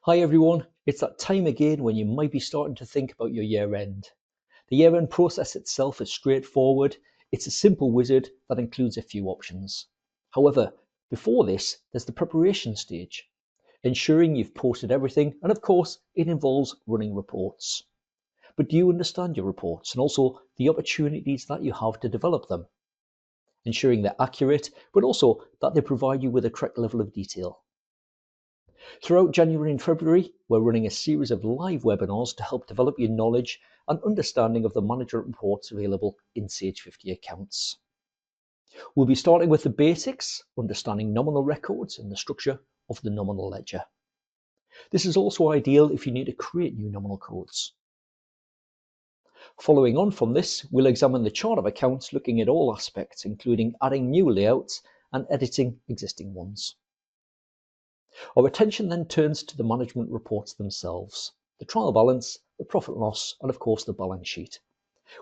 Hi everyone, it's that time again when you might be starting to think about your year end. The year end process itself is straightforward. It's a simple wizard that includes a few options. However, before this, there's the preparation stage, ensuring you've posted everything, and of course, it involves running reports. But do you understand your reports and also the opportunities that you have to develop them? Ensuring they're accurate, but also that they provide you with a correct level of detail. Throughout January and February, we're running a series of live webinars to help develop your knowledge and understanding of the management reports available in Sage 50 accounts. We'll be starting with the basics, understanding nominal records and the structure of the nominal ledger. This is also ideal if you need to create new nominal codes. Following on from this, we'll examine the chart of accounts looking at all aspects, including adding new layouts and editing existing ones. Our attention then turns to the management reports themselves, the trial balance, the profit and loss, and of course the balance sheet.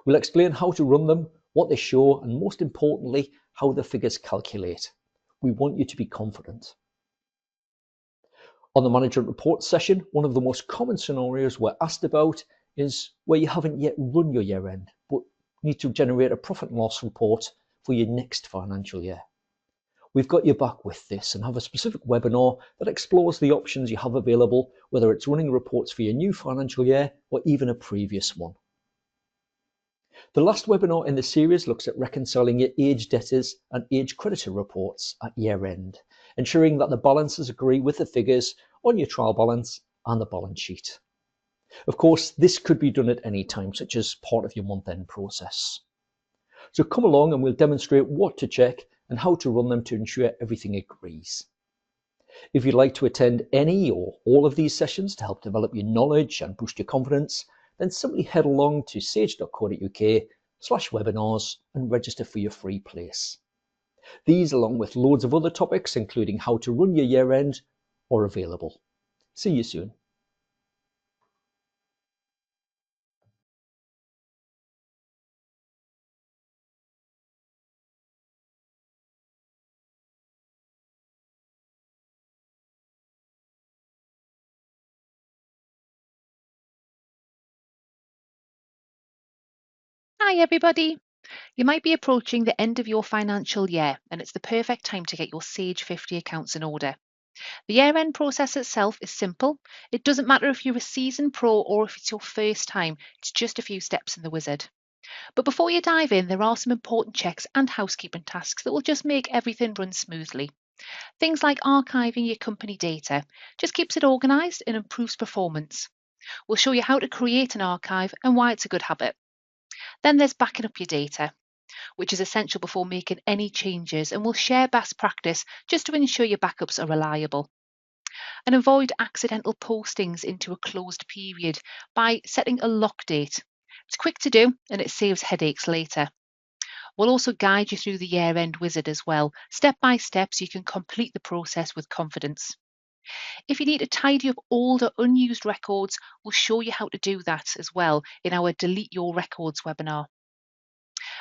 We'll explain how to run them, what they show, and most importantly, how the figures calculate. We want you to be confident. On the management report session, one of the most common scenarios we're asked about is where you haven't yet run your year end, but need to generate a profit and loss report for your next financial year. We've got your back with this and have a specific webinar that explores the options you have available, whether it's running reports for your new financial year or even a previous one. The last webinar in the series looks at reconciling your age debtors and age creditor reports at year end, ensuring that the balances agree with the figures on your trial balance and the balance sheet. Of course, this could be done at any time, such as part of your month-end process. So come along and we'll demonstrate what to check and how to run them to ensure everything agrees. If you'd like to attend any or all of these sessions to help develop your knowledge and boost your confidence, then simply head along to sage.co.uk/webinars and register for your free place. These, along with loads of other topics, including how to run your year end, are available. See you soon. Hi everybody! You might be approaching the end of your financial year and it's the perfect time to get your Sage 50 accounts in order. The year-end process itself is simple. It doesn't matter if you're a seasoned pro or if it's your first time, it's just a few steps in the wizard. But before you dive in, there are some important checks and housekeeping tasks that will just make everything run smoothly. Things like archiving your company data just keeps it organised and improves performance. We'll show you how to create an archive and why it's a good habit. Then there's backing up your data, which is essential before making any changes, and we'll share best practice just to ensure your backups are reliable. And avoid accidental postings into a closed period by setting a lock date. It's quick to do and it saves headaches later. We'll also guide you through the year-end wizard as well, step by step, so you can complete the process with confidence. If you need to tidy up older unused records, we'll show you how to do that as well in our Delete Your Records webinar.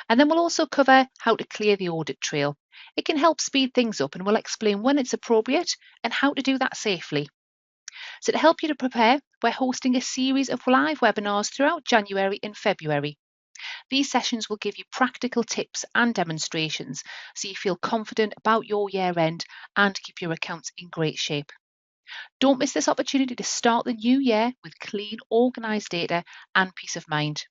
And then we'll also cover how to clear the audit trail. It can help speed things up and we'll explain when it's appropriate and how to do that safely. So to help you to prepare, we're hosting a series of live webinars throughout January and February. These sessions will give you practical tips and demonstrations so you feel confident about your year end and keep your accounts in great shape. Don't miss this opportunity to start the new year with clean, organised data and peace of mind.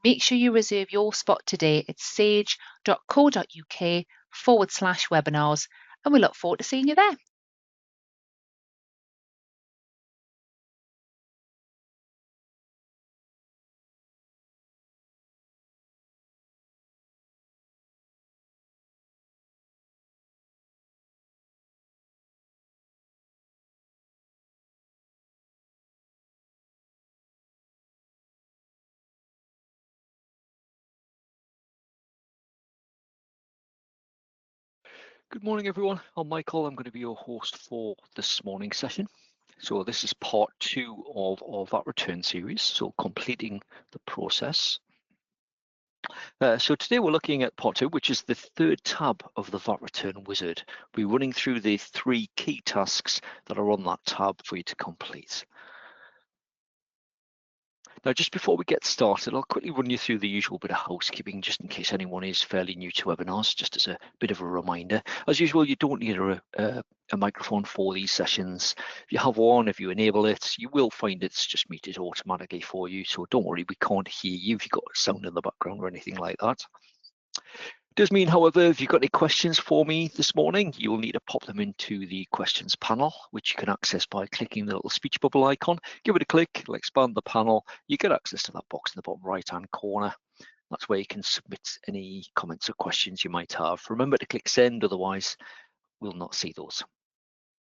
Make sure you reserve your spot today at sage.co.uk/webinars, and we look forward to seeing you there. Good morning, everyone. I'm Michael. I'm going to be your host for this morning's session. So this is part 2 of our VAT Return series, so completing the process. So today we're looking at part 2, which is the third tab of the VAT Return wizard. We're running through the 3 key tasks that are on that tab for you to complete. Now, just before we get started, I'll quickly run you through the usual bit of housekeeping, just in case anyone is fairly new to webinars, just as a bit of a reminder. As usual, you don't need a microphone for these sessions. If you have one, if you enable it, you will find it's just muted automatically for you. So don't worry, we can't hear you if you've got sound in the background or anything like that. Does mean, however, if you've got any questions for me this morning, you will need to pop them into the questions panel, which you can access by clicking the little speech bubble icon. Give it a click, it'll expand the panel. You get access to that box in the bottom right-hand corner. That's where you can submit any comments or questions you might have. Remember to click send, otherwise we'll not see those.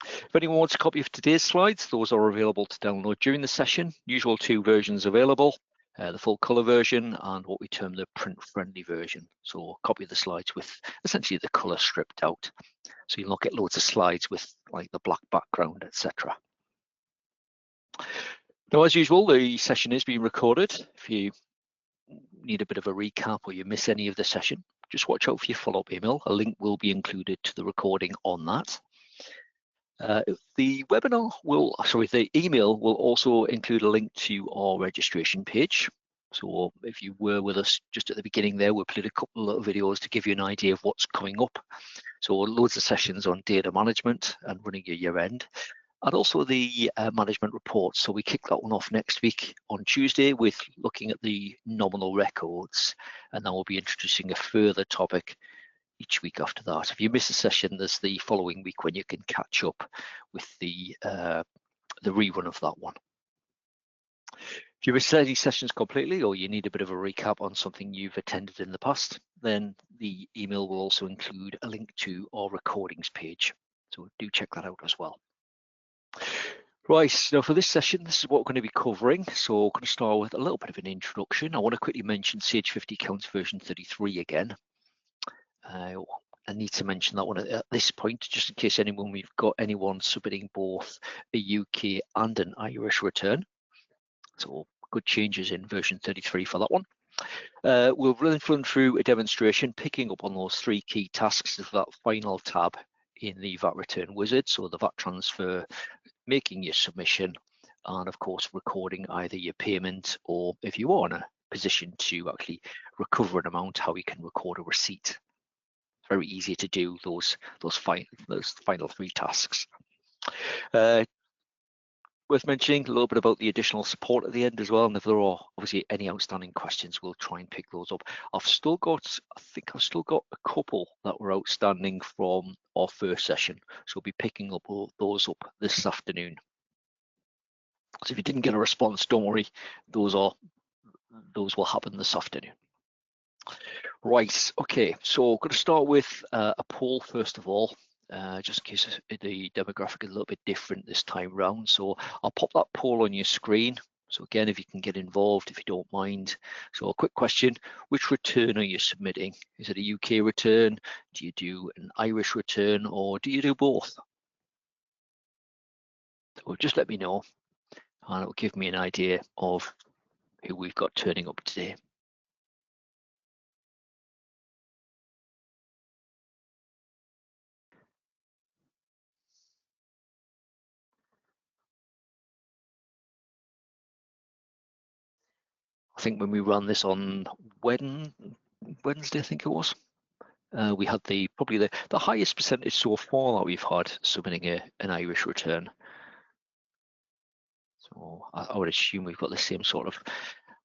If anyone wants a copy of today's slides, those are available to download during the session. Usual 2 versions available. The full colour version and what we term the print-friendly version. So a copy of the slides with essentially the colour stripped out. So you'll not get loads of slides with like the black background, etc. Now, as usual, the session is being recorded. If you need a bit of a recap or you miss any of the session, just watch out for your follow-up email. A link will be included to the recording on that. The email will also include a link to our registration page. So if you were with us just at the beginning there, we played a couple of videos to give you an idea of what's coming up. So loads of sessions on data management and running your year end, and also the management reports. So we kick that one off next week on Tuesday with looking at the nominal records, and then we'll be introducing a further topic each week after that. If you miss a session, there's the following week when you can catch up with the rerun of that one. If you miss any sessions completely, or you need a bit of a recap on something you've attended in the past, then the email will also include a link to our recordings page. So do check that out as well. Right, now for this session, this is what we're going to be covering. So we're going to start with a little bit of an introduction. I want to quickly mention Sage 50 Accounts version 33 again. I need to mention that one at this point, just in case we've got anyone submitting both a UK and an Irish return. So good changes in version 33 for that one. We'll run through a demonstration picking up on those 3 key tasks of that final tab in the VAT Return wizard. So the VAT transfer, making your submission, and of course recording either your payment, or if you are in a position to actually recover an amount, how you can record a receipt. Very easy to do those final 3 tasks. Worth mentioning a little bit about the additional support at the end as well, and if there are obviously any outstanding questions, we'll try and pick those up. I think I've still got a couple that were outstanding from our first session, so we'll be picking up those up this afternoon. So if you didn't get a response, don't worry, those will happen this afternoon. Right, okay, so I'm going to start with a poll first of all, just in case the demographic is a little bit different this time round. So I'll pop that poll on your screen. So again, if you can get involved, if you don't mind. So a quick question, which return are you submitting? Is it a UK return? Do you do an Irish return, or do you do both? So just let me know, and it'll give me an idea of who we've got turning up today. I think when we ran this on Wednesday, I think it was, we had probably the highest percentage so far that we've had submitting an Irish return. So I would assume we've got the same sort of,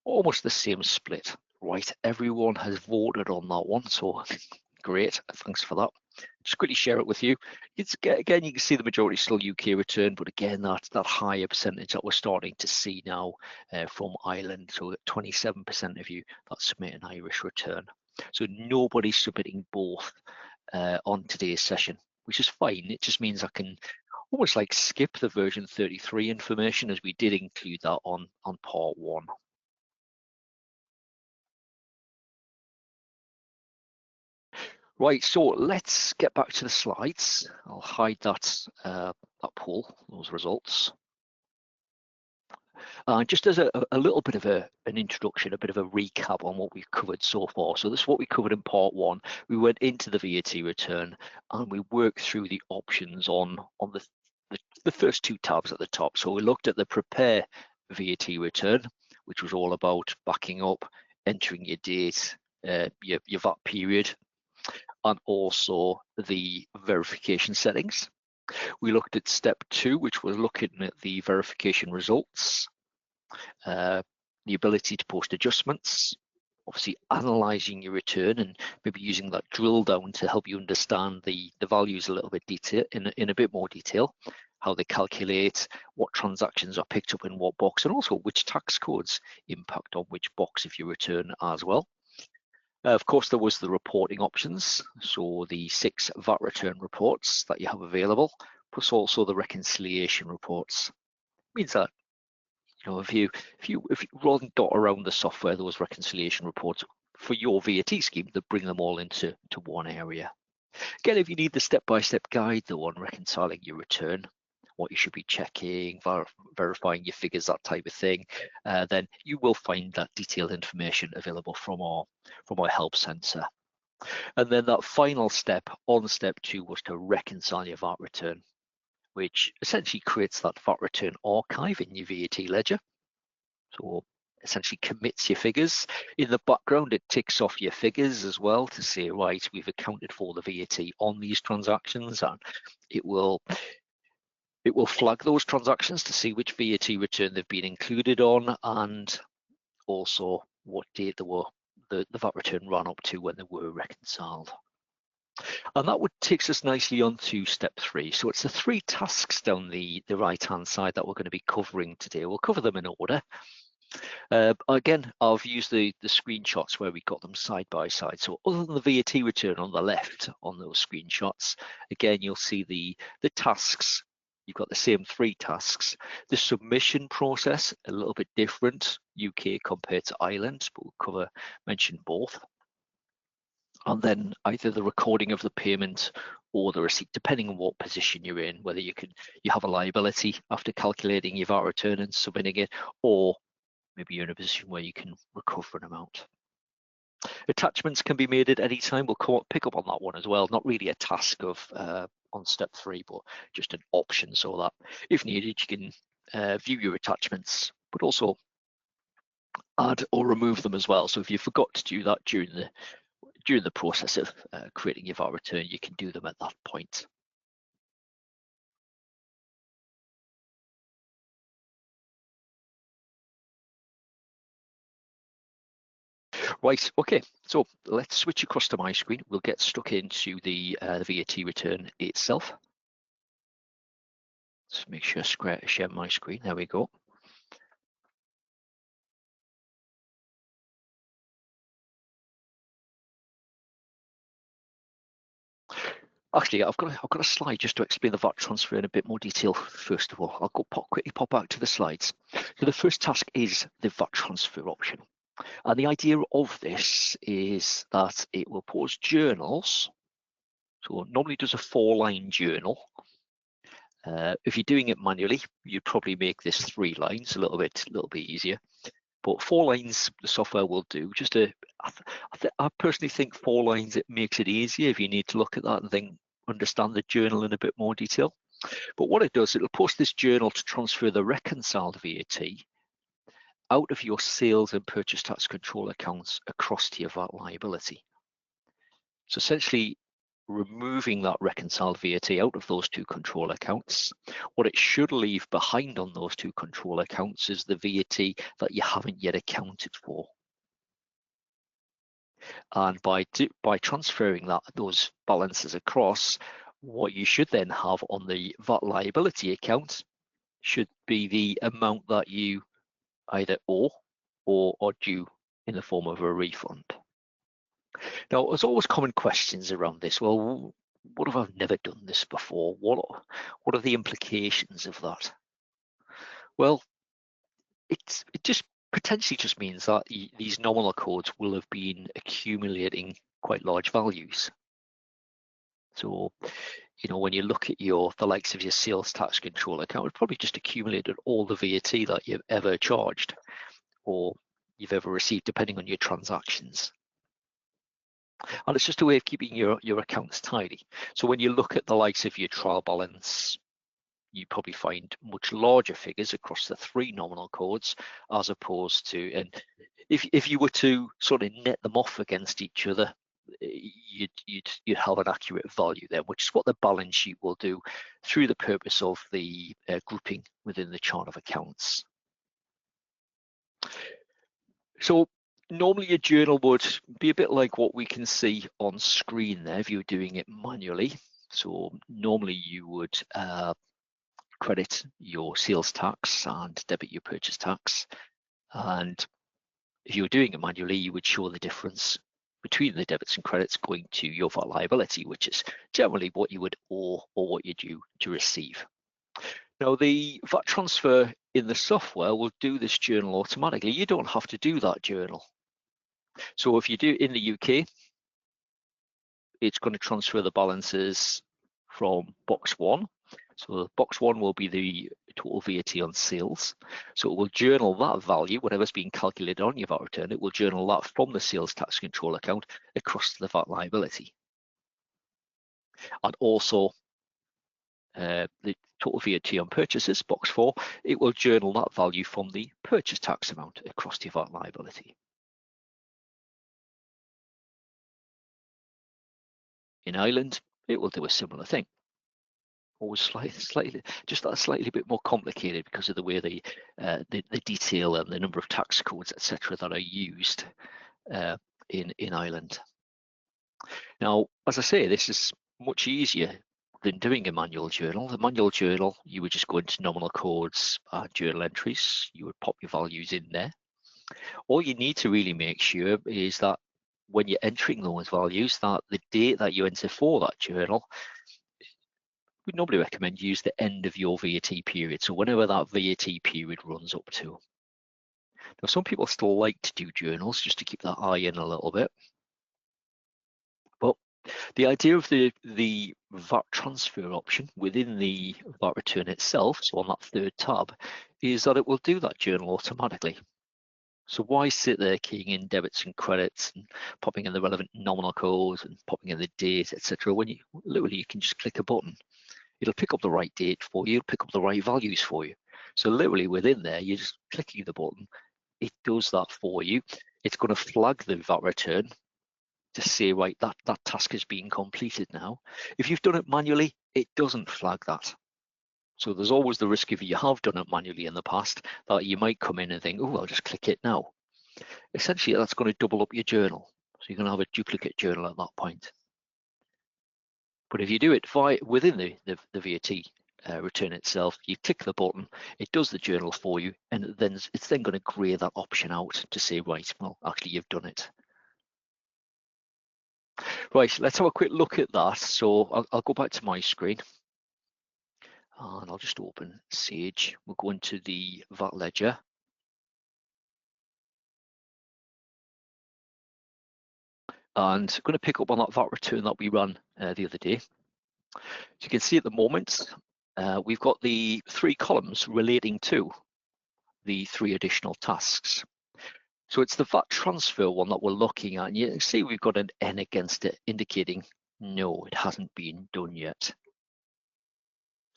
almost the same split. Right, everyone has voted on that one, so great, thanks for that. Just quickly share it with you. Again, you can see the majority still UK return, but again, that higher percentage that we're starting to see now from Ireland. So 27% of you that submit an Irish return. So nobody's submitting both on today's session, which is fine. It just means I can almost like skip the version 33 information, as we did include that on part 1. Right, so let's get back to the slides. I'll hide that poll, those results. Just as a little bit of an introduction, a bit of a recap on what we've covered so far. So this is what we covered in part 1. We went into the VAT return and we worked through the options on the first 2 tabs at the top. So we looked at the prepare VAT return, which was all about backing up, entering your date, your VAT period, and also the verification settings. We looked at step 2, which was looking at the verification results, the ability to post adjustments, obviously analysing your return and maybe using that drill down to help you understand the values a little bit in a bit more detail, how they calculate, what transactions are picked up in what box, and also which tax codes impact on which box of your return as well. Of course, there was the reporting options, so the 6 VAT return reports that you have available, plus also the reconciliation reports. It means that if you rather than dot around the software those reconciliation reports for your VAT scheme, they bring them all into one area. Again, if you need the step-by-step guide though on reconciling your return, what you should be checking, verifying your figures, that type of thing, then you will find that detailed information available from our help centre. And then that final step on step 2 was to reconcile your VAT return, which essentially creates that VAT return archive in your VAT ledger. So essentially commits your figures. In the background, it ticks off your figures as well to say, right, we've accounted for the VAT on these transactions, and it will flag those transactions to see which VAT return they've been included on, and also what date the VAT return ran up to when they were reconciled. And that takes us nicely on to step 3. So it's the 3 tasks down the right-hand side that we're going to be covering today. We'll cover them in order. Again, I've used the screenshots where we got them side by side. So other than the VAT return on the left on those screenshots, again, you'll see the tasks. You've got the same 3 tasks. The submission process, a little bit different, UK compared to Ireland, but we'll mention both. And then either the recording of the payment or the receipt, depending on what position you're in, whether you have a liability after calculating your VAT return and submitting it, or maybe you're in a position where you can recover an amount. Attachments can be made at any time. We'll pick up on that one as well. Not really a task on step 3, but just an option so that if needed, you can view your attachments, but also add or remove them as well. So if you forgot to do that during the process of creating your VAT return, you can do them at that point. Right, okay, so let's switch across to my screen. We'll get stuck into the VAT return itself. Let's make sure I share my screen. There we go. Actually, I've got a slide just to explain the VAT transfer in a bit more detail. First of all, I'll quickly pop back to the slides. So the first task is the VAT transfer option. And the idea of this is that it will post journals. So it normally does a 4-line journal. If you're doing it manually, you'd probably make this 3 lines, a little bit easier. But 4 lines, the software will do. I personally think 4 lines, it makes it easier if you need to look at that and then understand the journal in a bit more detail. But what it does, it'll post this journal to transfer the reconciled VAT out of your sales and purchase tax control accounts across to your VAT liability. So essentially, removing that reconciled VAT out of those 2 control accounts. What it should leave behind on those 2 control accounts is the VAT that you haven't yet accounted for. And by transferring those balances across, what you should then have on the VAT liability account should be the amount that you either owe or are due in the form of a refund. Now, there's always common questions around this. Well, what if I've never done this before? What are the implications of that? Well, it just potentially just means that these nominal codes will have been accumulating quite large values. So, you know, when you look at the likes of your sales tax control account, it's probably just accumulated all the VAT that you've ever charged or you've ever received, depending on your transactions. And it's just a way of keeping your accounts tidy. So when you look at the likes of your trial balance, you probably find much larger figures across the 3 nominal codes, as opposed to, and if you were to sort of net them off against each other, you'd have an accurate value there, which is what the balance sheet will do through the purpose of the grouping within the chart of accounts. So normally your journal would be a bit like what we can see on screen there if you're doing it manually. So normally you would credit your sales tax and debit your purchase tax. And if you were doing it manually, you would show the difference between the debits and credits going to your VAT liability, which is generally what you would owe or what you're due to receive. Now, the VAT transfer in the software will do this journal automatically. You don't have to do that journal. So if you do in the UK, it's going to transfer the balances from box 1. So box 1 will be the total VAT on sales. So it will journal that value, whatever's being calculated on your VAT return, it will journal that from the sales tax control account across to the VAT liability. And also the total VAT on purchases, box 4, it will journal that value from the purchase tax amount across to your VAT liability. In Ireland, it will do a similar thing. Always slightly bit more complicated because of the way the detail and the number of tax codes, etc., that are used in Ireland. Now, as I say, this is much easier than doing a manual journal. The manual journal, you would just go into nominal codes, journal entries. You would pop your values in there. All you need to really make sure is that when you're entering those values, that the date that you enter for that journal, we normally recommend use the end of your VAT period. So whenever that VAT period runs up to. Now, some people still like to do journals just to keep that eye in a little bit. But the idea of the VAT transfer option within the VAT return itself, so on that 3rd tab, is that it will do that journal automatically. So why sit there keying in debits and credits and popping in the relevant nominal codes and popping in the date, etc., when you literally can just click a button. It'll pick up the right date for you, pick up the right values for you. So literally within there, you're just clicking the button, it does that for you. It's going to flag the VAT return to say, right, that task is being completed now. If you've done it manually, it doesn't flag that. So there's always the risk if you have done it manually in the past that you might come in and think, oh, I'll just click it now. Essentially, that's going to double up your journal. So you're going to have a duplicate journal at that point. But if you do it within the VAT return itself, you click the button, it does the journal for you, and then it's then going to grey that option out to say, right, well, actually you've done it. Right, let's have a quick look at that. So I'll go back to my screen and I'll just open Sage. We'll go into the VAT ledger. And I'm going to pick up on that VAT return that we ran the other day. So you can see at the moment, we've got the 3 columns relating to the 3 additional tasks. So it's the VAT transfer one that we're looking at. And you can see we've got an N against it, indicating no, it hasn't been done yet.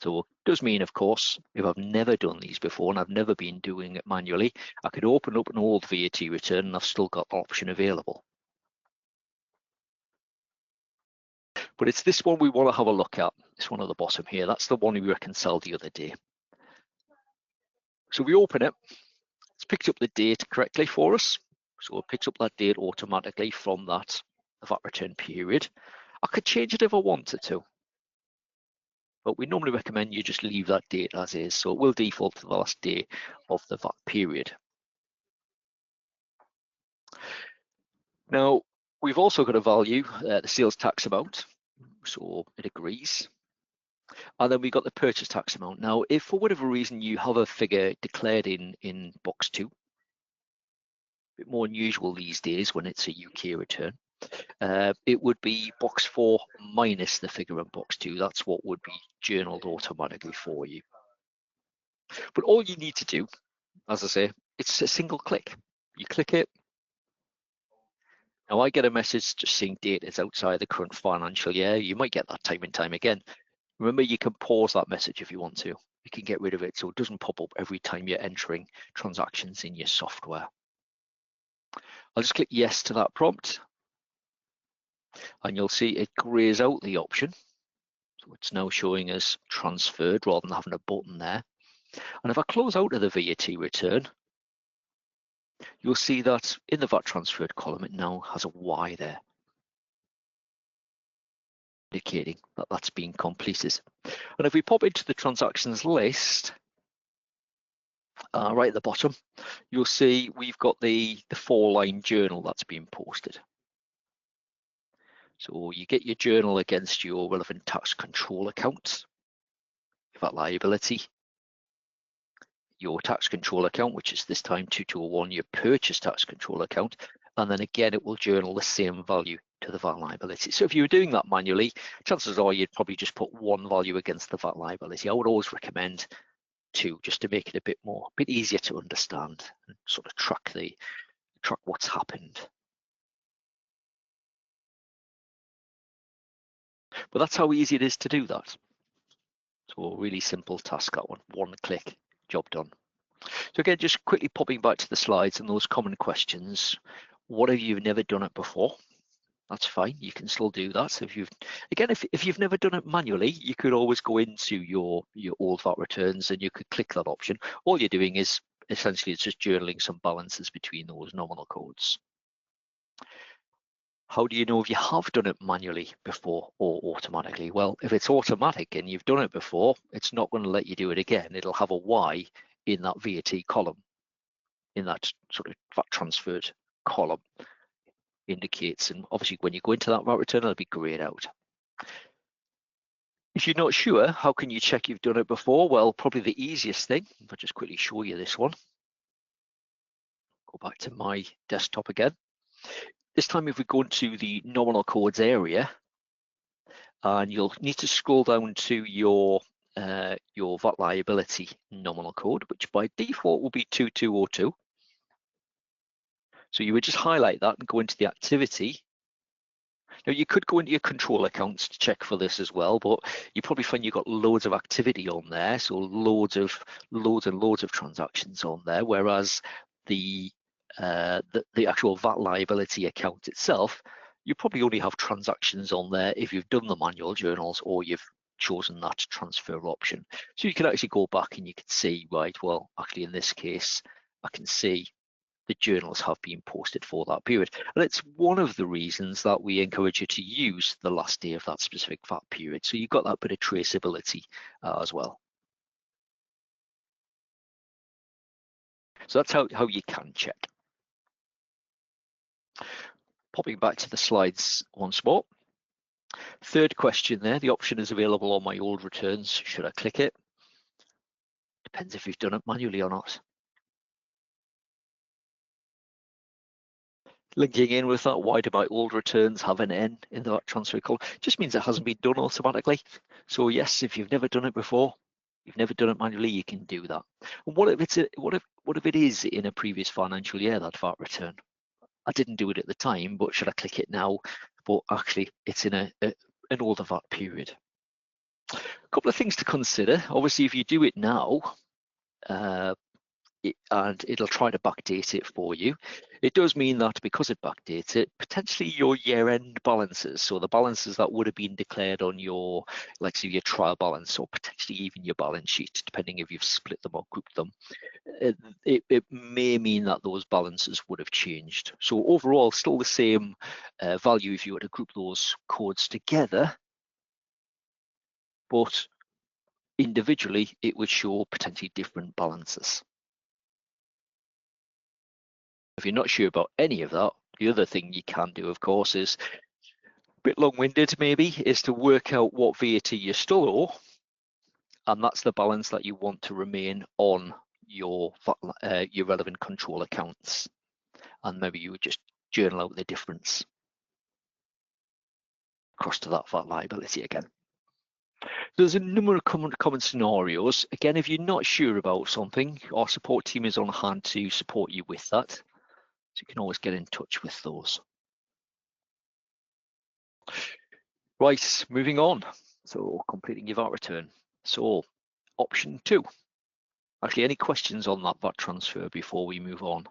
So it does mean, of course, if I've never done these before and I've never been doing it manually, I could open up an old VAT return and I've still got the option available. But it's this one we want to have a look at, this one at the bottom here. That's the one we reconciled the other day. So we open it, it's picked up the date correctly for us. So it picks up that date automatically from that VAT return period. I could change it if I wanted to, but we normally recommend you just leave that date as is. So it will default to the last day of the VAT period. Now, we've also got to value the sales tax amount, so it agrees. And then we got the purchase tax amount. Now, if for whatever reason you have a figure declared in box 2, a bit more unusual these days when it's a UK return, it would be box 4 minus the figure in box 2. That's what would be journaled automatically for you. But all you need to do, as I say, it's a single click. You click it. Now I get a message just saying date is outside the current financial year. You might get that time and time again. Remember, you can pause that message if you want to. You can get rid of it so it doesn't pop up every time you're entering transactions in your software. I'll just click yes to that prompt, and you'll see it grays out the option. So it's now showing as transferred rather than having a button there. And if I close out of the VAT return, you'll see that in the VAT transferred column, it now has a Y there, indicating that that's been completed. And if we pop into the transactions list, right at the bottom, you'll see we've got the 4-line journal that's been posted. So you get your journal against your relevant tax control account, VAT liability, your tax control account, which is this time 2201, your purchase tax control account, and then again it will journal the same value to the VAT liability. So if you were doing that manually, chances are you'd probably just put one value against the VAT liability. I would always recommend 2, just to make it a bit easier to understand and sort of track what's happened. But that's how easy it is to do that. So a really simple task, that one click, job done. So again, just quickly popping back to the slides and those common questions. What have you never done it before? That's fine, you can still do that. So if you've never done it manually, you could always go into your old VAT returns and you could click that option. All you're doing is essentially it's just journaling some balances between those nominal codes. How do you know if you have done it manually before or automatically? Well, if it's automatic and you've done it before, it's not going to let you do it again. It'll have a Y in that VAT column, in that sort of VAT transferred column indicates. And obviously when you go into that VAT return, it'll be grayed out. If you're not sure, how can you check you've done it before? Well, probably the easiest thing, if I just quickly show you this one. Go back to my desktop again. This time if we go into the nominal codes area, and you'll need to scroll down to your VAT liability nominal code, which by default will be 2202. So you would just highlight that and go into the activity. Now you could go into your control accounts to check for this as well, but you probably find you've got loads of activity on there, so loads and loads of transactions on there, whereas the actual VAT liability account itself, you probably only have transactions on there if you've done the manual journals or you've chosen that transfer option. So you can actually go back and you can see, right, well, actually in this case, I can see the journals have been posted for that period. And it's one of the reasons that we encourage you to use the last day of that specific VAT period. So you've got that bit of traceability as well. So that's how you can check. Popping back to the slides once more. Third question there, the option is available on my old returns. Should I click it? Depends if you've done it manually or not. Linking in with that, why do my old returns have an N in that transfer column? Just means it hasn't been done automatically. So yes, if you've never done it before, you've never done it manually, you can do that. And what if it is in a previous financial year, that VAT return? I didn't do it at the time, but should I click it now? But actually, it's in an older VAT period. A couple of things to consider. Obviously, if you do it now, and it'll try to backdate it for you. It does mean that because it backdates it, potentially your year-end balances, so the balances that would have been declared on your, let's say your trial balance, or potentially even your balance sheet, depending if you've split them or grouped them, it may mean that those balances would have changed. So overall, still the same value if you were to group those codes together, but individually, it would show potentially different balances. If you're not sure about any of that, the other thing you can do, of course, is a bit long-winded maybe, is to work out what VAT you still owe, and that's the balance that you want to remain on your relevant control accounts. And maybe you would just journal out the difference. across to that VAT liability again. There's a number of common scenarios. Again, if you're not sure about something, our support team is on hand to support you with that. So you can always get in touch with those. Right, moving on. So completing your VAT return. So option 2. Actually, any questions on that VAT transfer before we move on?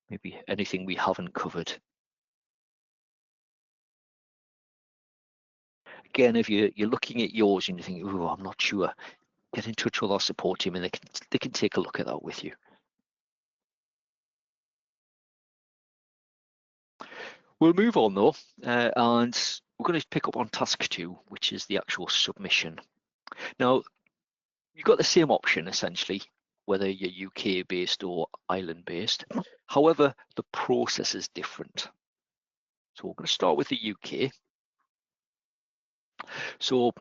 Maybe anything we haven't covered? Again, if you're looking at yours and you think, oh, I'm not sure, get in touch with our support team and they can take a look at that with you. We'll move on though, and we're going to pick up on task 2, which is the actual submission. Now, you've got the same option essentially, whether you're UK based or Ireland based. However, the process is different. So we're going to start with the UK. So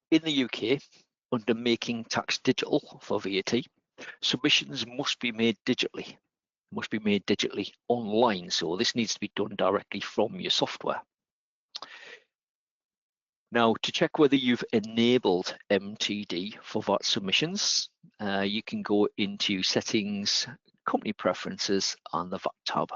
in the UK, under Making Tax Digital for VAT, submissions must be made digitally, online. So this needs to be done directly from your software. Now, to check whether you've enabled MTD for VAT submissions, you can go into Settings, Company Preferences, and the VAT tab.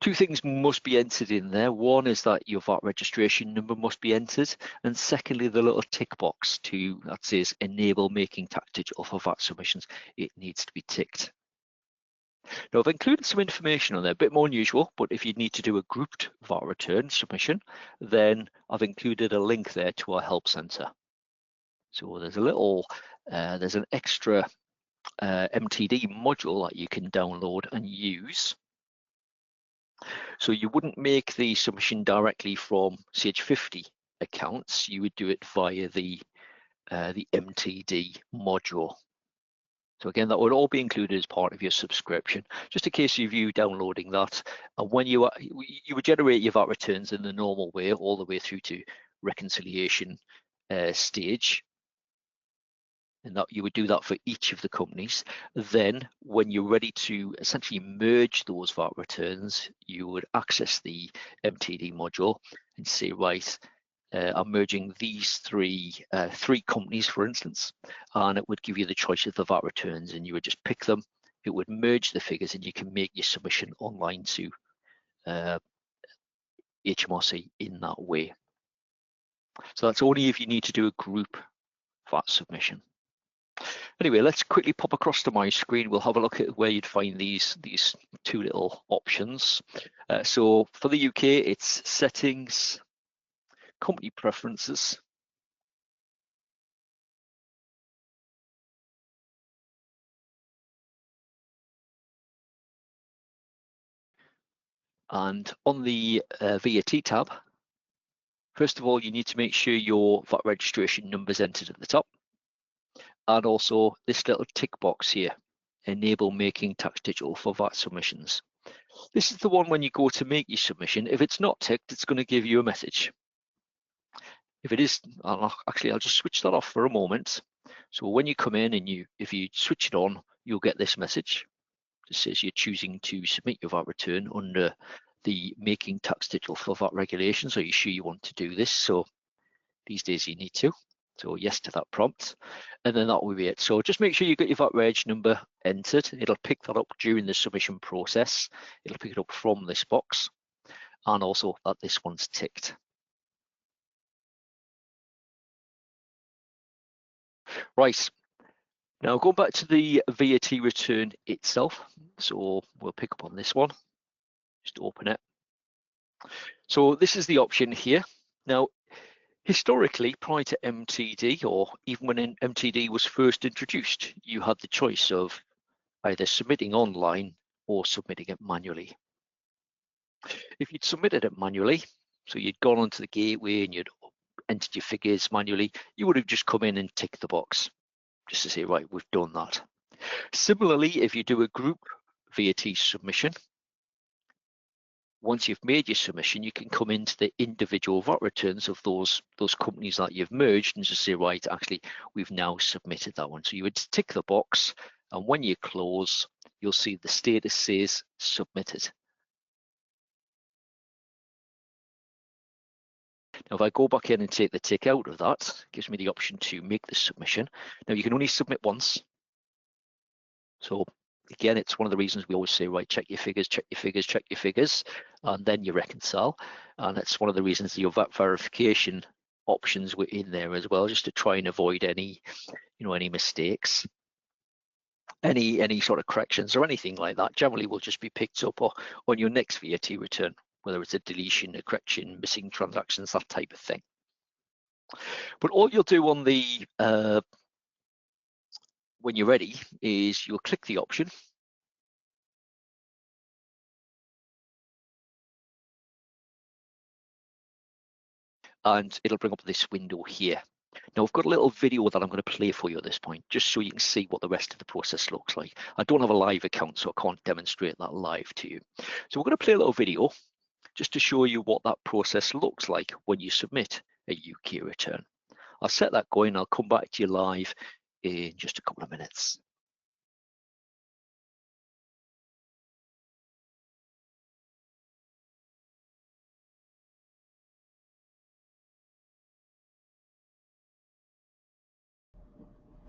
2 things must be entered in there. One is that your VAT registration number must be entered, and secondly, the little tick box that says Enable Making Tax Digital for VAT submissions, it needs to be ticked. Now, I've included some information on there, a bit more unusual, but if you need to do a grouped VAT return submission, then I've included a link there to our help centre. So there's there's an extra MTD module that you can download and use. So you wouldn't make the submission directly from Sage 50 accounts, you would do it via the MTD module. So again, that would all be included as part of your subscription, just in case of you downloading that. And when you would generate your VAT returns in the normal way, all the way through to reconciliation stage, and that you would do that for each of the companies. Then when you're ready to essentially merge those VAT returns, you would access the MTD module and say, right, I'm merging these three companies, for instance, and it would give you the choice of the VAT returns, and you would just pick them. It would merge the figures, and you can make your submission online to HMRC in that way. So that's only if you need to do a group VAT submission. Anyway, let's quickly pop across to my screen. We'll have a look at where you'd find these 2 little options. So for the UK, it's Settings, Company Preferences, and on the VAT tab, first of all, you need to make sure your VAT registration number is entered at the top, and also this little tick box here, Enable Making Tax Digital for VAT submissions. This is the one when you go to make your submission. If it's not ticked, it's going to give you a message. If it is, I'll just switch that off for a moment. So when you come in and if you switch it on, you'll get this message. It says you're choosing to submit your VAT return under the Making Tax Digital for VAT regulations. Are you sure you want to do this? So these days you need to. So yes to that prompt, and then that will be it. So just make sure you get your VAT reg number entered. It'll pick that up during the submission process. It'll pick it up from this box, and also that this one's ticked. Right, now going back to the VAT return itself. So we'll pick up on this one, just open it. So this is the option here. Now, historically, prior to MTD, or even when MTD was first introduced, you had the choice of either submitting online or submitting it manually. If you'd submitted it manually, so you'd gone onto the gateway and you'd entered your figures manually, you would have just come in and ticked the box just to say, right, we've done that. Similarly, if you do a group VAT submission, once you've made your submission, you can come into the individual VAT returns of those companies that you've merged and just say, right, actually, we've now submitted that one. So you would tick the box, and when you close, you'll see the status says submitted. Now, if I go back in and take the tick out of that, it gives me the option to make the submission. Now, you can only submit once. So again, it's one of the reasons we always say, right, check your figures, check your figures, check your figures, and then you reconcile. And it's one of the reasons your VAT verification options were in there as well, just to try and avoid any, any mistakes. Any sort of corrections or anything like that generally will just be picked up on your next VAT return, whether it's a deletion, a correction, missing transactions, that type of thing. But all you'll do on the when you're ready is you'll click the option, and it'll bring up this window here. Now, I've got a little video that I'm going to play for you at this point, just so you can see what the rest of the process looks like. I don't have a live account, so I can't demonstrate that live to you. So we're going to play a little video just to show you what that process looks like when you submit a UK return. I'll set that going. I'll come back to you live in just a couple of minutes.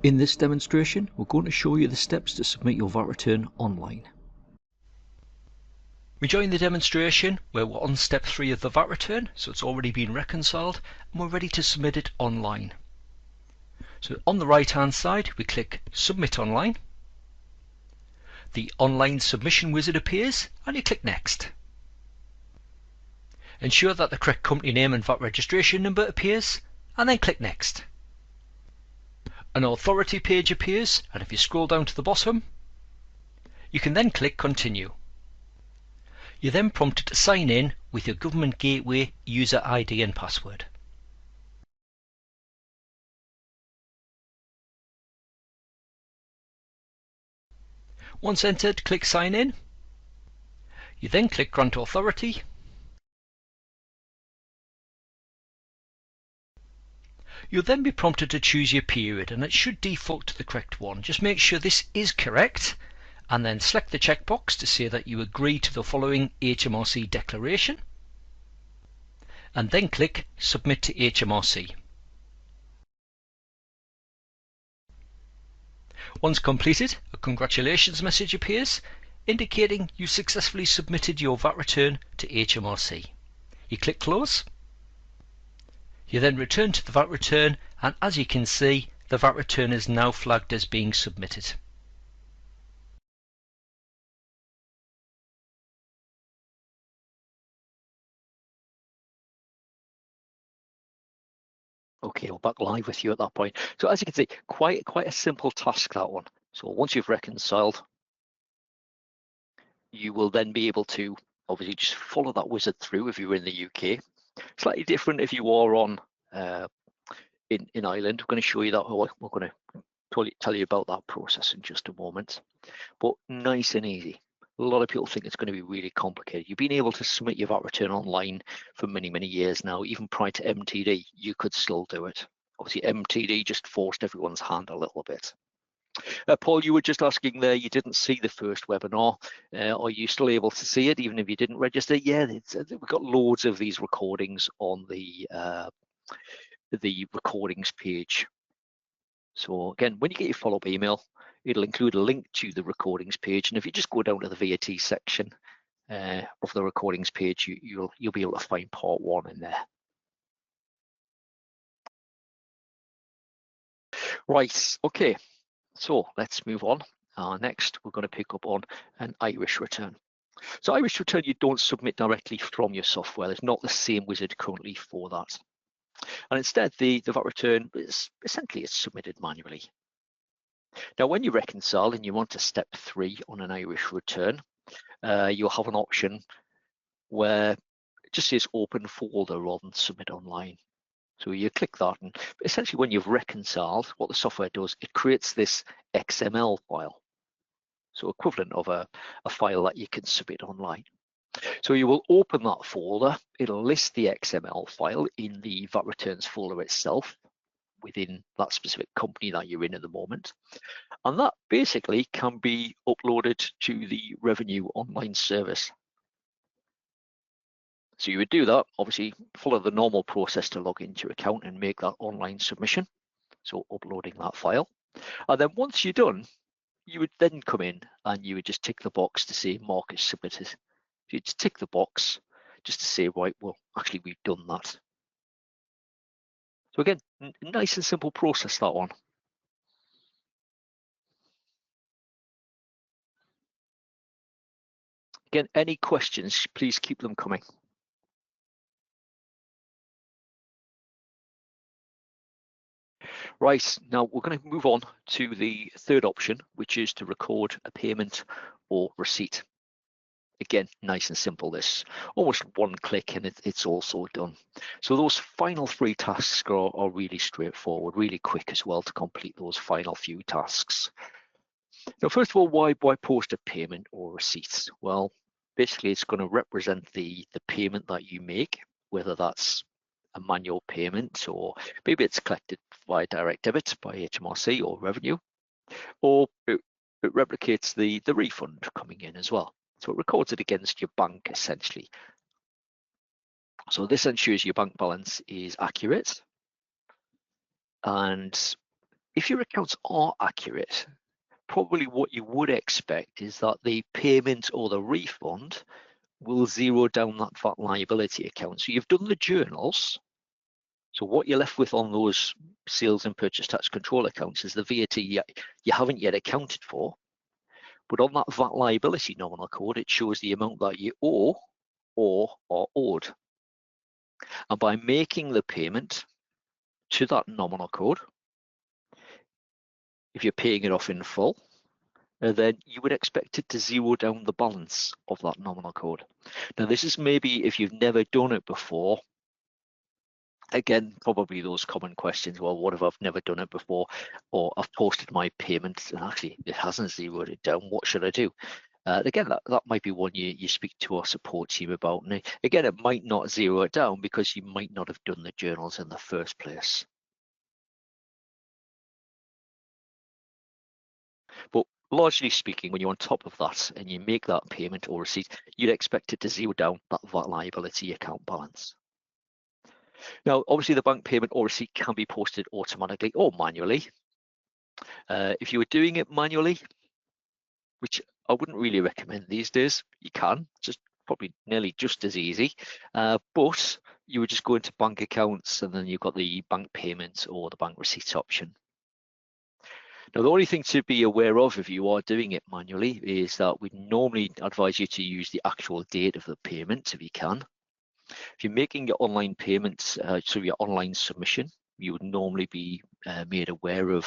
In this demonstration, we're going to show you the steps to submit your VAT return online. We join the demonstration where we're on step 3 of the VAT return, so it's already been reconciled, and we're ready to submit it online. So on the right hand side, we click Submit Online. The online submission wizard appears, and you click Next. Ensure that the correct company name and VAT registration number appears, and then click Next. An authority page appears, and if you scroll down to the bottom, you can then click Continue. You're then prompted to sign in with your Government Gateway user ID and password. Once entered, click Sign In. You then click Grant Authority. You'll then be prompted to choose your period, and it should default to the correct one. Just make sure this is correct, and then select the checkbox to say that you agree to the following HMRC declaration, and then click Submit to HMRC. Once completed, a congratulations message appears, indicating you successfully submitted your VAT return to HMRC. You click Close. You then return to the VAT return, and as you can see, the VAT return is now flagged as being submitted. Okay, we're back live with you at that point. So as you can see, quite a simple task, that one. So once you've reconciled, you will then be able to obviously just follow that wizard through if you're in the UK. Slightly different if you are on in Ireland. We're going to show you that. We're going to tell you about that process in just a moment. But nice and easy. A lot of people think it's going to be really complicated. You've been able to submit your VAT return online for many, many years now. Even prior to MTD, you could still do it. Obviously, MTD just forced everyone's hand a little bit. Paul, you were just asking there, you didn't see the first webinar. Are you still able to see it, even if you didn't register? Yeah, we've got loads of these recordings on the recordings page. So again, when you get your follow-up email, it'll include a link to the recordings page, and if you just go down to the VAT section of the recordings page, you'll be able to find part 1 in there. Right, okay, so let's move on. Next, we're going to pick up on an Irish return. So Irish return, you don't submit directly from your software. There's not the same wizard currently for that. And instead, the VAT return is essentially it's submitted manually. Now, when you reconcile and you want to step 3 on an Irish return, you'll have an option where it just says open folder rather than submit online. So you click that, and essentially when you've reconciled, what the software does, it creates this XML file. So equivalent of a file that you can submit online. So you will open that folder. It'll list the XML file in the VAT returns folder itself within that specific company that you're in at the moment. And that basically can be uploaded to the Revenue online service. So you would do that, obviously follow the normal process to log into your account and make that online submission. So uploading that file. And then once you're done, you would then come in and you would just tick the box to say mark as submitted. So you just tick the box just to say, right, well, actually we've done that. So again, nice and simple process, that one. Again, any questions, please keep them coming. Right, now we're going to move on to the third option, which is to record a payment or receipt. Again, nice and simple, this. Almost one click and it's also done. So those final 3 tasks are really straightforward, really quick as well to complete those final few tasks. Now, first of all, why post a payment or receipt? Well, basically it's going to represent the payment that you make, whether that's a manual payment or maybe it's collected via direct debit by HMRC or revenue, or it replicates the refund coming in as well. So it records it against your bank essentially. So this ensures your bank balance is accurate. And if your accounts are accurate, probably what you would expect is that the payment or the refund will zero down that VAT liability account. So you've done the journals. So what you're left with on those sales and purchase tax control accounts is the VAT you haven't yet accounted for. But on that VAT liability nominal code, it shows the amount that you owe or are owed. And by making the payment to that nominal code, if you're paying it off in full, then you would expect it to zero down the balance of that nominal code. Now, this is maybe if you've never done it before. Again, probably those common questions, well, what if I've never done it before? Or I've posted my payment and actually it hasn't zeroed it down, what should I do? Again, that might be one you speak to our support team about. And again, it might not zero it down because you might not have done the journals in the first place. But largely speaking, when you're on top of that and you make that payment or receipt, you'd expect it to zero down that VAT liability account balance. Now, obviously, the bank payment or receipt can be posted automatically or manually. If you were doing it manually, which I wouldn't really recommend these days, you can, just probably nearly just as easy, but you would just go into bank accounts and then you've got the bank payments or the bank receipts option. Now, the only thing to be aware of if you are doing it manually is that we normally advise you to use the actual date of the payment if you can. If you're making your online payments, so your online submission, you would normally be made aware of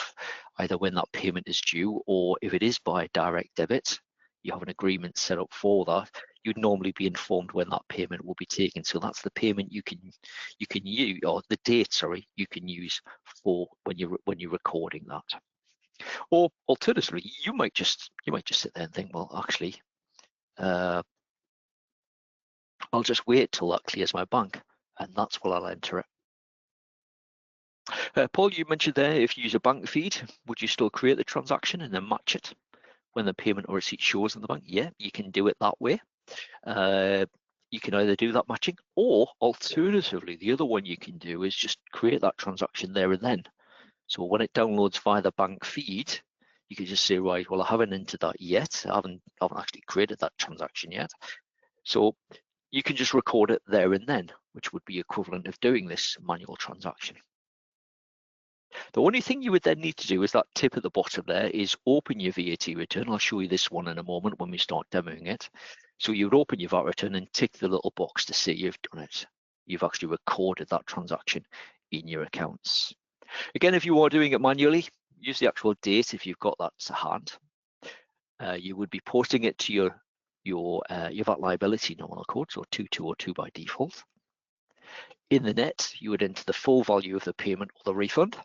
either when that payment is due, or if it is by direct debit, you have an agreement set up for that, you'd normally be informed when that payment will be taken. So that's the payment you can use, or the date, sorry, you can use for when you're recording that. Or alternatively, you might just sit there and think, well, actually, I'll just wait till that clears my bank, and that's when I'll enter it. Paul, you mentioned there, if you use a bank feed, would you still create the transaction and then match it when the payment or receipt shows in the bank? Yeah, you can do it that way. You can either do that matching, or alternatively, the other one you can do is just create that transaction there and then. So when it downloads via the bank feed, you can just say, right, well, I haven't entered that yet. I haven't actually created that transaction yet. So you can just record it there and then, which would be equivalent of doing this manual transaction. The only thing you would then need to do is that tip at the bottom there is open your VAT return. I'll show you this one in a moment when we start demoing it. So you would open your VAT return and tick the little box to say you've done it. You've actually recorded that transaction in your accounts. Again, if you are doing it manually, use the actual date if you've got that to hand. You would be posting it to your VAT liability nominal code, so 2202 by default. In the net, you would enter the full value of the payment or the refund,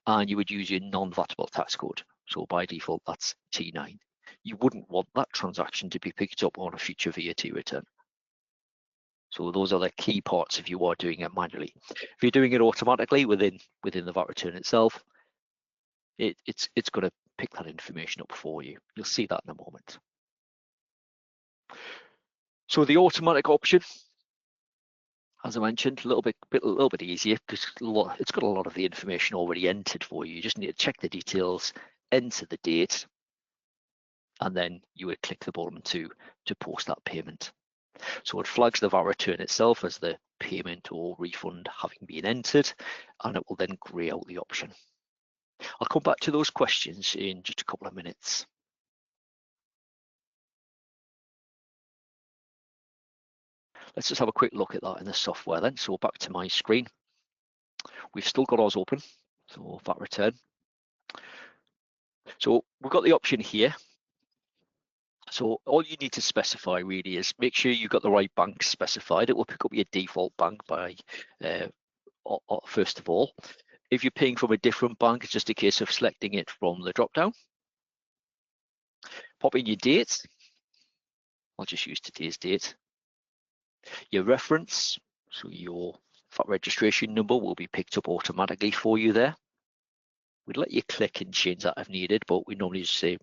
and you would use your non-VATable tax code. So by default, that's T9. You wouldn't want that transaction to be picked up on a future VAT return. So those are the key parts if you are doing it manually. If you're doing it automatically within the VAT return itself, it's going to pick that information up for you. You'll see that in a moment. So the automatic option, as I mentioned, a little bit easier because it's got a lot of the information already entered for you. You just need to check the details, enter the date, and then you would click the button to post that payment. So it flags the VAT return itself as the payment or refund having been entered, and it will then grey out the option. I'll come back to those questions in just a couple of minutes. Let's just have a quick look at that in the software then. So back to my screen. We've still got ours open, so VAT return. So we've got the option here. So all you need to specify really is make sure you've got the right bank specified. It will pick up your default bank by first of all. If you're paying from a different bank, it's just a case of selecting it from the drop down. Pop in your date. I'll just use today's date. Your reference, so your VAT registration number will be picked up automatically for you there. We'd let you click and change that if needed, but we normally just say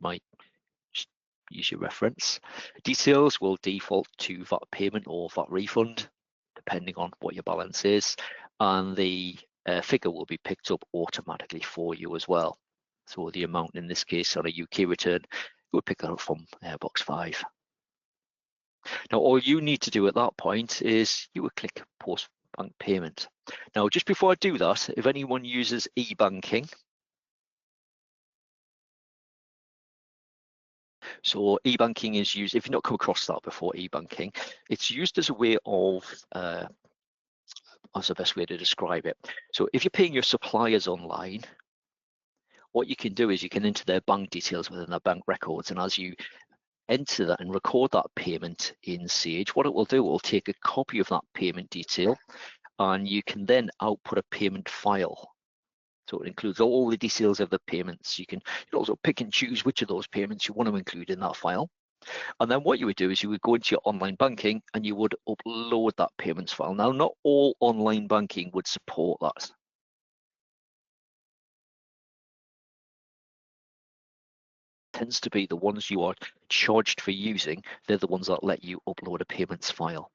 just use your reference. Details will default to VAT payment or VAT refund, depending on what your balance is, and the figure will be picked up automatically for you as well. So the amount in this case on a UK return, we'll pick that up from box 5. Now all you need to do at that point is you would click post bank payment. Now just before I do that, if anyone uses e-banking, so e-banking is used, if you've not come across that before, e-banking, it's used as a way of, what's the best way to describe it? So if you're paying your suppliers online, what you can do is you can enter their bank details within their bank records, and as you enter that and record that payment in Sage, what it will do, it will take a copy of that payment detail, and you can then output a payment file. So it includes all the details of the payments. You can also pick and choose which of those payments you want to include in that file. And then what you would do is you would go into your online banking and you would upload that payments file. Now, not all online banking would support that. Tends to be the ones you are charged for using, they're the ones that let you upload a payments file.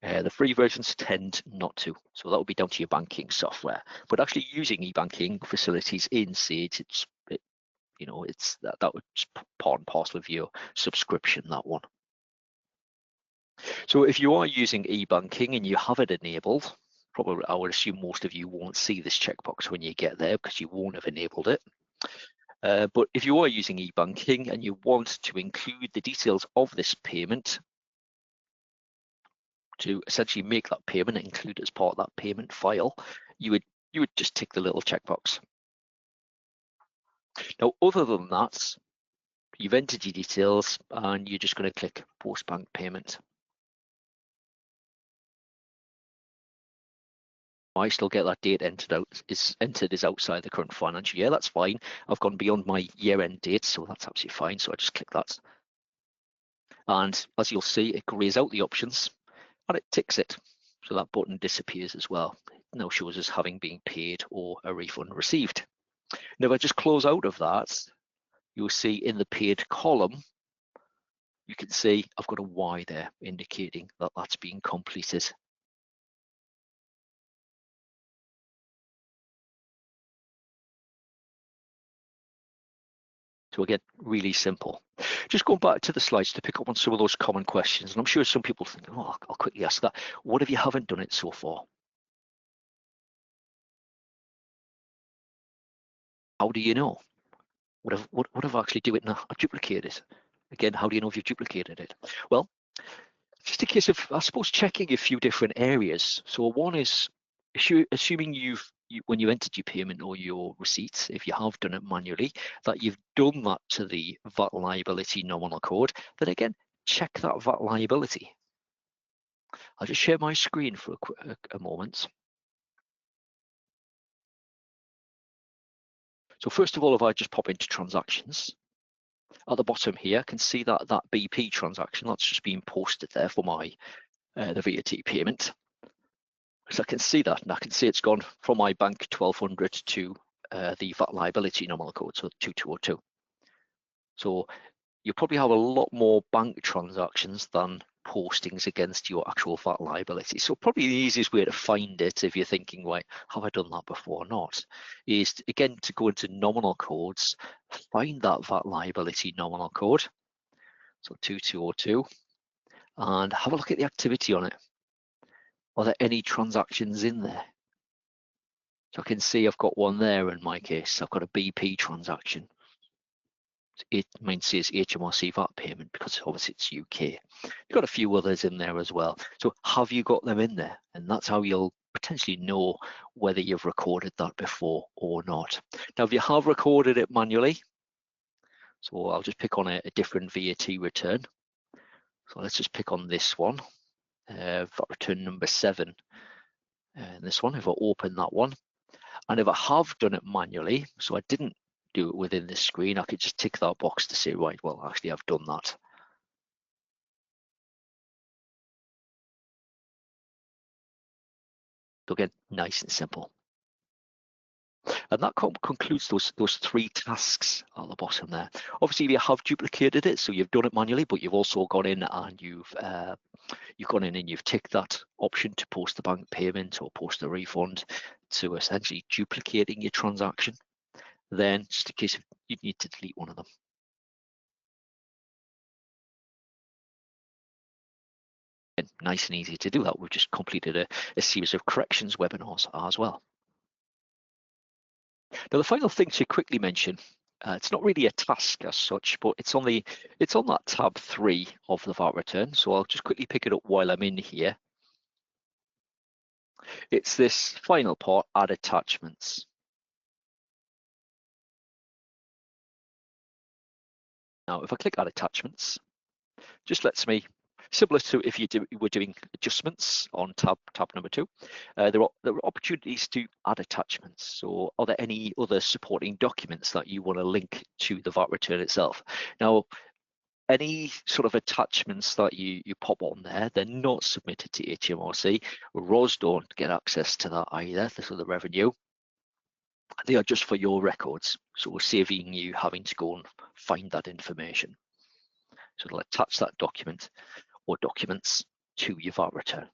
The free versions tend not to, so that would be down to your banking software. But actually using e-banking facilities in Sage, it's that would just part and parcel of your subscription, that one. So if you are using e-banking and you have it enabled, probably I would assume most of you won't see this checkbox when you get there because you won't have enabled it. But if you are using e-banking and you want to include the details of this payment to essentially make that payment and include it as part of that payment file, you would just tick the little checkbox. Now, other than that, you've entered your details and you're just going to click post bank payment. I still get that date entered as outside the current financial year. That's fine. I've gone beyond my year-end date, so that's absolutely fine. So I just click that. And as you'll see, it grays out the options and it ticks it. So that button disappears as well. It now shows us having been paid or a refund received. Now, if I just close out of that, you'll see in the paid column, you can see I've got a Y there indicating that that's been completed. So again, really simple. Just going back to the slides to pick up on some of those common questions, and I'm sure some people think, oh, I'll quickly ask that. What if you haven't done it so far? How do you know? What if I actually do it and I duplicate it? Again, how do you know if you've duplicated it? Well, just a case of, I suppose, checking a few different areas. So one is assuming when you entered your payment or your receipts, if you have done it manually, that you've done that to the VAT liability nominal code, then again, check that VAT liability. I'll just share my screen for a moment. So first of all, if I just pop into transactions, at the bottom here, I can see that BP transaction, that's just been posted there for my the VAT payment. So I can see that, and I can see it's gone from my bank 1200 to the VAT liability nominal code, so 2202. So you probably have a lot more bank transactions than postings against your actual VAT liability. So probably the easiest way to find it, if you're thinking, right, have I done that before or not, is again to go into nominal codes, find that VAT liability nominal code, so 2202, and have a look at the activity on it. Are there any transactions in there? So I can see I've got one there in my case. I've got a BP transaction. Mine says HMRC VAT payment because obviously it's UK. You've got a few others in there as well. So have you got them in there? And that's how you'll potentially know whether you've recorded that before or not. Now, if you have recorded it manually, so I'll just pick on a different VAT return. So let's just pick on this one, VAT return number 7. And this one, if I open that one, and if I have done it manually, so I didn't do it within this screen, I could just tick that box to say, right, well, actually I've done that. So again, nice and simple. And that concludes those 3 tasks at the bottom there. Obviously, you have duplicated it, so you've done it manually, but you've also gone in and you've gone in and you've ticked that option to post the bank payment or post the refund, to essentially duplicating your transaction. Then, just in case you need to delete one of them. And nice and easy to do that. We've just completed a series of corrections webinars as well. Now, the final thing to quickly mention, it's not really a task as such, but it's on that tab 3 of the VAT return. So I'll just quickly pick it up while I'm in here. It's this final part, add attachments. Now, if I click add attachments, just lets me, similar to if you were doing adjustments on tab number 2, there are opportunities to add attachments. So are there any other supporting documents that you want to link to the VAT return itself? Now, any sort of attachments that you pop on there, they're not submitted to HMRC. ROS don't get access to that either, so the revenue. They are just for your records, so we're saving you having to go and find that information. So it'll attach that document or documents to your VAT return.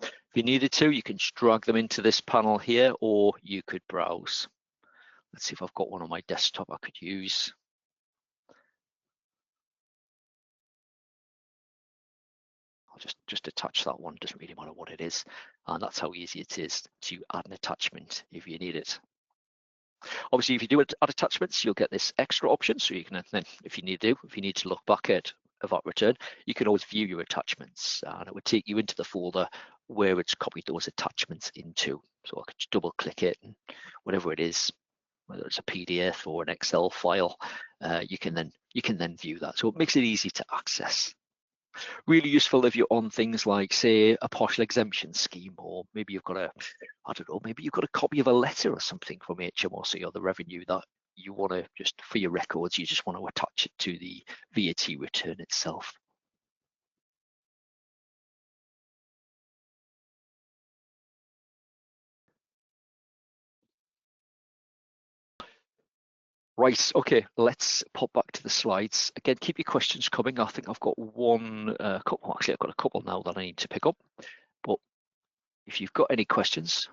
If you needed to, you can drag them into this panel here, or you could browse. Let's see if I've got one on my desktop I could use. I'll just attach that one, doesn't really matter what it is. And that's how easy it is to add an attachment if you need it. Obviously, if you do add attachments, you'll get this extra option. So you can then, if you need to look back at a VAT return, you can always view your attachments, and it would take you into the folder where it's copied those attachments into. So I could just double click it, and whatever it is, whether it's a PDF or an Excel file, you can then view that. So it makes it easy to access. Really useful if you're on things like, say, a partial exemption scheme, or maybe you've got maybe you've got a copy of a letter or something from HMRC or the revenue that you want to, just for your records, you just want to attach it to the VAT return itself. Right, okay, let's pop back to the slides. Again, keep your questions coming. I think I've got couple, actually I've got a couple now that I need to pick up. But if you've got any questions,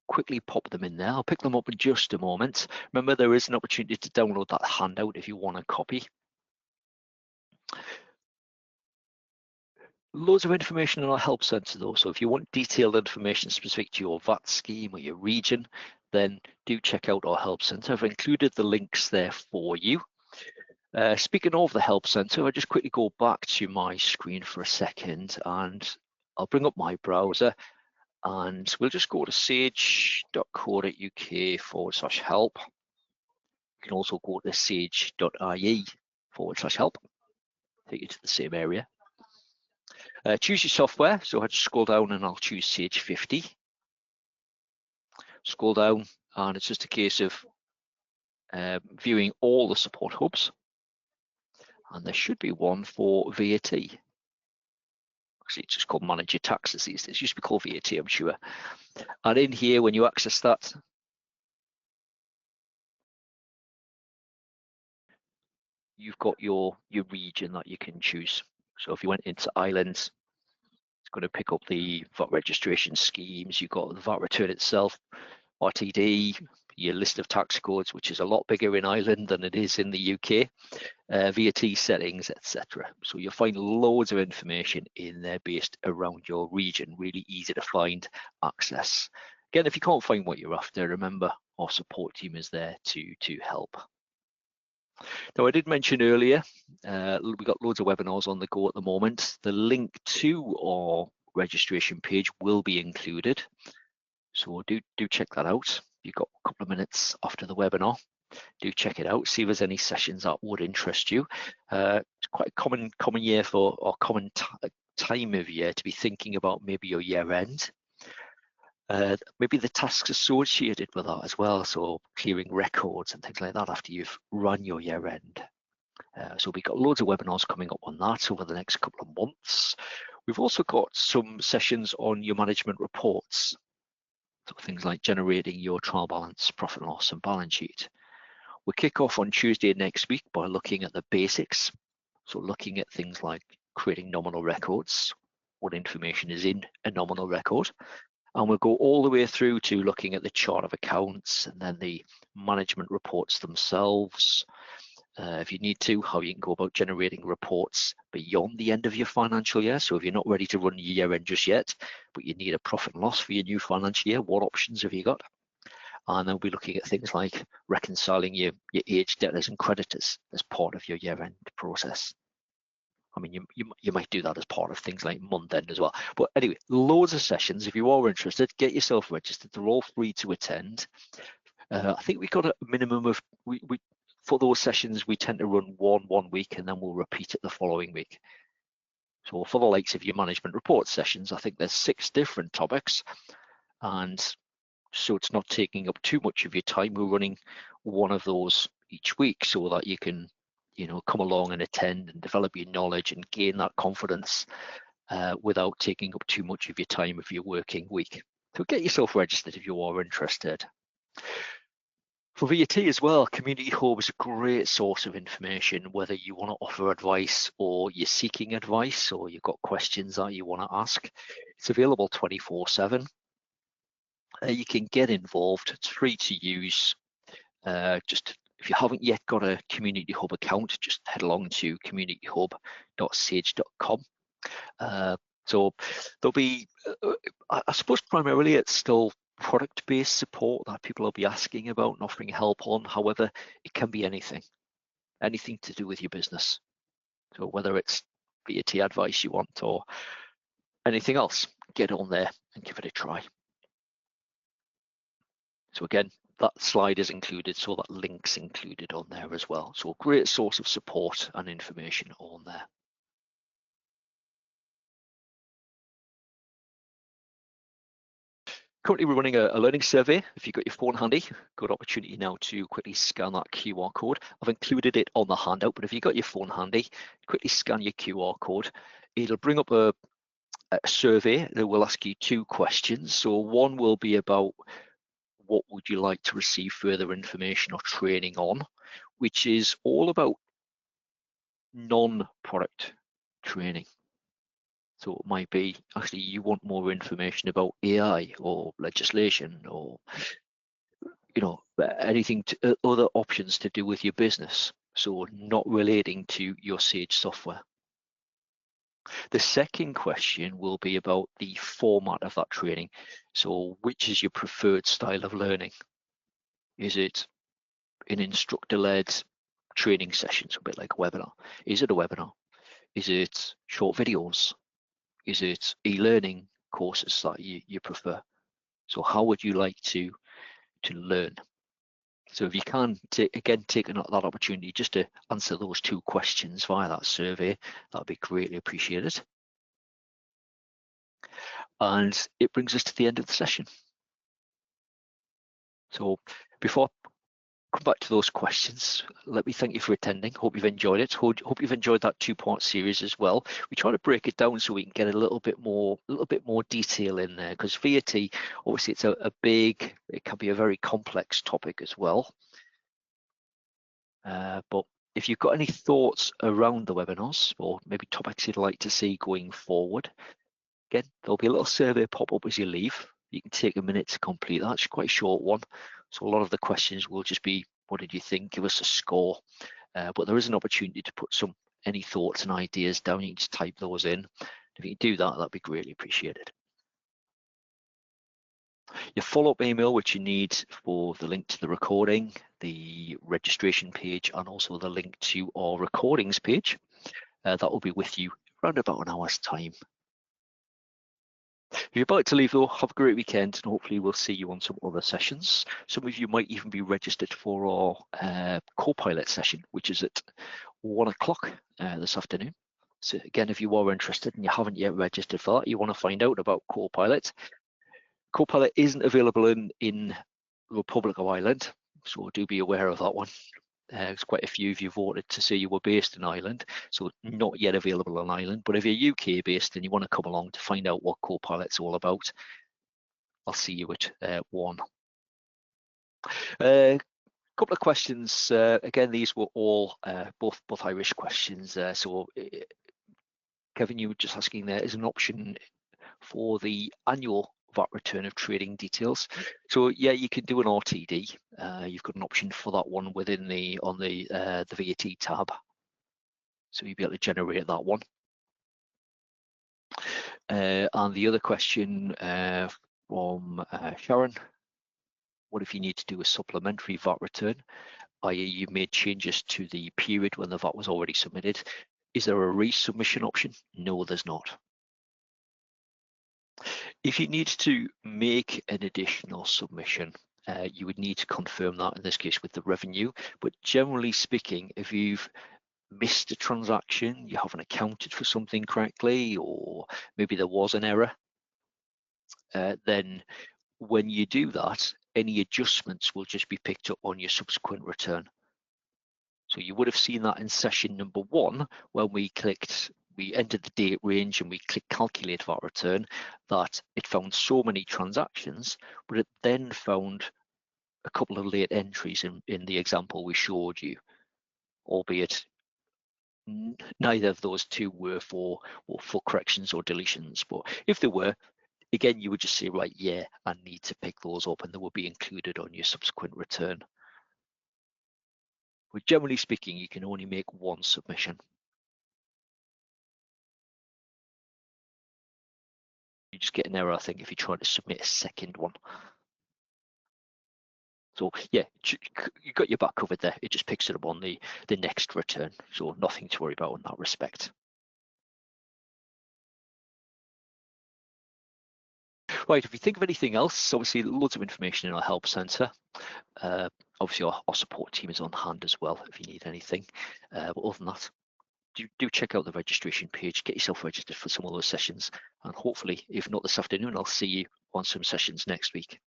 quickly pop them in there. I'll pick them up in just a moment. Remember, there is an opportunity to download that handout if you want a copy. Loads of information in our help centre though, so if you want detailed information specific to your VAT scheme or your region, then do check out our help centre. I've included the links there for you. Speaking of the help centre, I'll just quickly go back to my screen for a second, and I'll bring up my browser, and we'll just go to sage.co.uk/help. You can also go to sage.ie/help, take you to the same area. Choose your software, so I just scroll down and I'll choose Sage 50. Scroll down, and it's just a case of viewing all the support hubs, and there should be one for VAT. Actually, it's just called Manage Your Taxes these days. It used to be called VAT, I'm sure. And in here, when you access that, you've got your region that you can choose. So if you went into Ireland, going to pick up the VAT registration schemes. You've got the VAT return itself, RTD, your list of tax codes, which is a lot bigger in Ireland than it is in the UK, VAT settings, etc. So you'll find loads of information in there based around your region, really easy to find, access. Again, if you can't find what you're after, remember our support team is there to help. Now, I did mention earlier, we've got loads of webinars on the go at the moment. The link to our registration page will be included. So do check that out. You've got a couple of minutes after the webinar. Do check it out. See if there's any sessions that would interest you. It's quite a common year for, or common time of year to be thinking about maybe your year end. Maybe the tasks associated with that as well. So clearing records and things like that after you've run your year end. So we've got loads of webinars coming up on that over the next couple of months. We've also got some sessions on your management reports. So things like generating your trial balance, profit and loss, and balance sheet. We'll kick off on Tuesday next week by looking at the basics. So looking at things like creating nominal records, what information is in a nominal record. And we'll go all the way through to looking at the chart of accounts and then the management reports themselves. If you need to, how you can go about generating reports beyond the end of your financial year. So if you're not ready to run your year end just yet, but you need a profit and loss for your new financial year, what options have you got? And then we'll be looking at things like reconciling your aged debtors and creditors as part of your year end process. I mean, you might do that as part of things like month end as well. But anyway, loads of sessions. If you are interested, get yourself registered. They're all free to attend. I think we got a minimum of, for those sessions, we tend to run one week and then we'll repeat it the following week. So for the likes of your management report sessions, I think there's 6 different topics. And so it's not taking up too much of your time. We're running one of those each week so that you can, come along and attend and develop your knowledge and gain that confidence without taking up too much of your time of your working week. So get yourself registered if you are interested. For VAT as well, Community Hub is a great source of information, whether you want to offer advice or you're seeking advice or you've got questions that you want to ask. It's available 24/7. You can get involved. It's free to use. Just if you haven't yet got a Community Hub account, just head along to communityhub.sage.com. So there'll be, I suppose primarily it's still product-based support that people will be asking about and offering help on. However, it can be anything to do with your business. So whether it's VAT advice you want or anything else, get on there and give it a try. So again, that slide is included, so that link's included on there as well. So a great source of support and information on there. Currently, we're running a learning survey. If you've got your phone handy, good opportunity now to quickly scan that QR code. I've included it on the handout, but if you've got your phone handy, quickly scan your QR code. It'll bring up a survey that will ask you 2 questions. So one will be about what would you like to receive further information or training on, which is all about non-product training. So it might be actually you want more information about AI or legislation or anything other options to do with your business. So not relating to your Sage software. The second question will be about the format of that training. So which is your preferred style of learning? Is it an instructor-led training session, so a bit like a webinar? Is it a webinar? Is it short videos? Is it e-learning courses that you prefer? So how would you like to learn? So if you can, take that opportunity just to answer those 2 questions via that survey, that would be greatly appreciated. And it brings us to the end of the session. So before I come back to those questions, let me thank you for attending. Hope you've enjoyed it. Hope you've enjoyed that 2-part series as well. We try to break it down so we can get a little bit more detail in there, because VAT, obviously it's it can be a very complex topic as well. But if you've got any thoughts around the webinars or maybe topics you'd like to see going forward, Again, there'll be a little survey pop up as you leave. You can take a minute to complete that. It's quite a short one. So a lot of the questions will just be, what did you think? Give us a score. But there is an opportunity to put any thoughts and ideas down. You can just type those in. If you can do that, that'd be greatly appreciated. Your follow-up email, which you need for the link to the recording, the registration page, and also the link to our recordings page, that will be with you around about an hour's time. If you're about to leave though, have a great weekend, and hopefully we'll see you on some other sessions. Some of you might even be registered for our Copilot session, which is at 1 o'clock this afternoon. So again, if you are interested and you haven't yet registered for that, you want to find out about Copilot. Copilot isn't available in the Republic of Ireland, so do be aware of that one. There's quite a few of you voted to say you were based in Ireland, so not yet available in Ireland. But if you're UK based and you want to come along to find out what Copilot's all about, I'll see you at 1. Couple of questions. Again, these were all both Irish questions. So Kevin, you were just asking, there is an option for the annual VAT return of trading details. So yeah, you can do an RTD. You've got an option for that one within on the VAT tab. So you'll be able to generate that one. And the other question from Sharon, what if you need to do a supplementary VAT return, i.e. you made changes to the period when the VAT was already submitted? Is there a resubmission option? No, there's not. If you need to make an additional submission, you would need to confirm that, in this case with the revenue. But generally speaking, if you've missed a transaction, you haven't accounted for something correctly, or maybe there was an error, then when you do that, any adjustments will just be picked up on your subsequent return. So you would have seen that in session number 1 when we entered the date range and we clicked calculate VAT return, that it found so many transactions, but it then found a couple of late entries in the example we showed you, albeit neither of those two were for corrections or deletions. But if they were, again, you would just say, right, yeah, I need to pick those up, and they will be included on your subsequent return. But generally speaking, you can only make one submission. You just get an error, I think, if you try to submit a second one. So yeah, you got your back covered there. It just picks it up on the next return. So nothing to worry about in that respect. Right, if you think of anything else, obviously loads of information in our help centre. Obviously our support team is on hand as well if you need anything. But other than that, do check out the registration page, get yourself registered for some of those sessions, and hopefully, if not this afternoon, I'll see you on some sessions next week.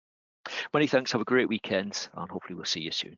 Many thanks, have a great weekend, and hopefully we'll see you soon.